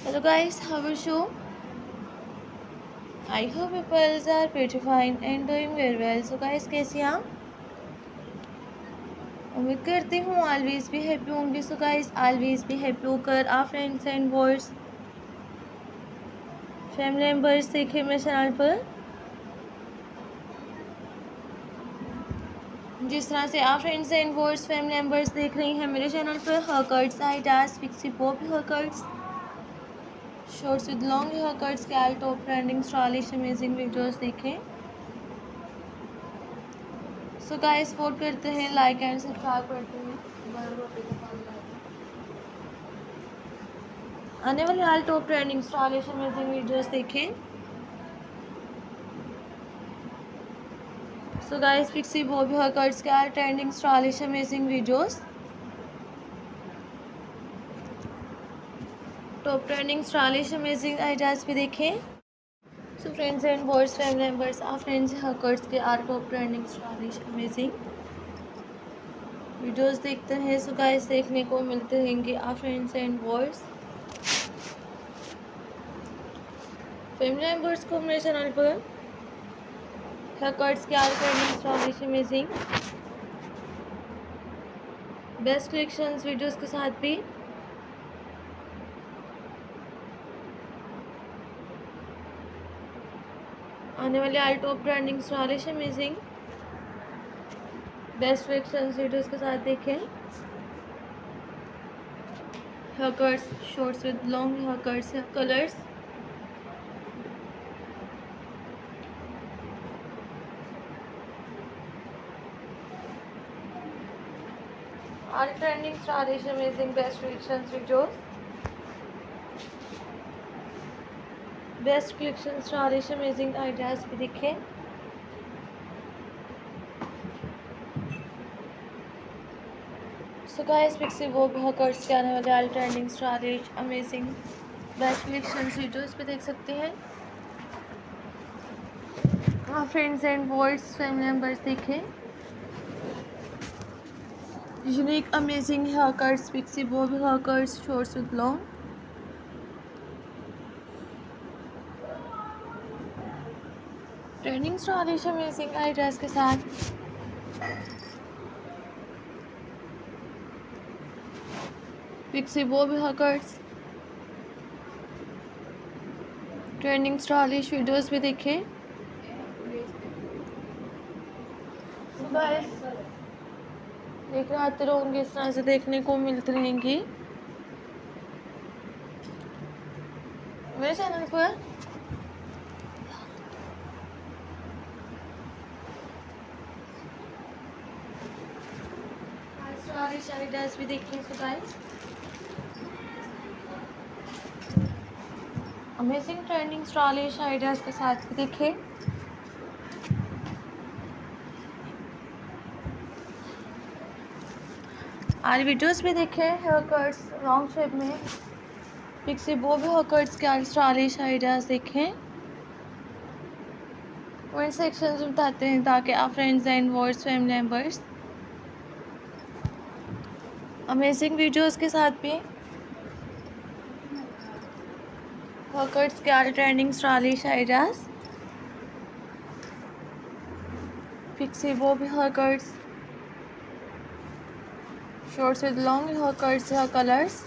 Hello guys, how are you? I hope people are pretty fine and doing very well. So guys, कैसी हैं आप? उम्मीद करती हूँ ऑलवेज भी हैप्पी होंगे. सो गाइस, ऑलवेज भी हैप्पी होकर आप friends and verse family members देखें मेरे चैनल पर. जिस तरह से आप friends and verse family members देख रही हैं मेरे चैनल पर haircuts, ideas, pixie pop hair cuts, shorts with long hair cuts के all top trending stylish amazing videos देखें. सो गाइस, सपोर्ट करते हैं, लाइक एंड सब्सक्राइब करते हैं. आने वाले all top trending stylish amazing videos देखें. So guys, pixie bobby hair cuts के all trending stylish amazing videos, top trending stylish amazing ideas भी देखें. So friends and boys family members, आप friends hair cuts के are top trending stylish amazing videos देखते हैं. So guys, देखने को मिलते रहेंगे आप friends and boys family members को मेरे चैनल पर हेयर कट्स के are trending stylish amazing best collections videos के साथ भी. आने वाले all top trending stylish amazing best collections videos के साथ देखें. Hair cuts, shorts with long hair cuts, colours, all trending stylish amazing best collections videos, best collection stylish amazing ideas भी देखें. सो गाइस, पिक्सी वो hair cuts के आने वाले all trending stylish amazing best collection videos पे देख सकते हैं. हाँ friends and words family members देखें unique amazing haircuts, pixie वो hair cuts, shorts with long, trending stylish amazing ideas के साथ. पिक्सी वो hair cuts, trending stylish videos भी देखें. देखते आते रहोगे, इस तरह से देखने को मिलती रहेंगी मेरे चैनल पर. स्टाइलिश आइडियाज भी देखिए. So guys, amazing trending stylish ideas के साथ भी देखें. आज वीडियोस भी देखें हेयर कट्स रॉन्ग शेप में, पिक्सी बॉब हेयर कट्स के आज स्टाइलिश आइडियाज देखें. कमेंट सेक्शन में बताते हैं ताकि आप friends and verse family members amazing videos के साथ भी हेयर कट्स के आज trending stylish ideas, pixie bob hair cuts, shorts with long hair cuts, hair colours,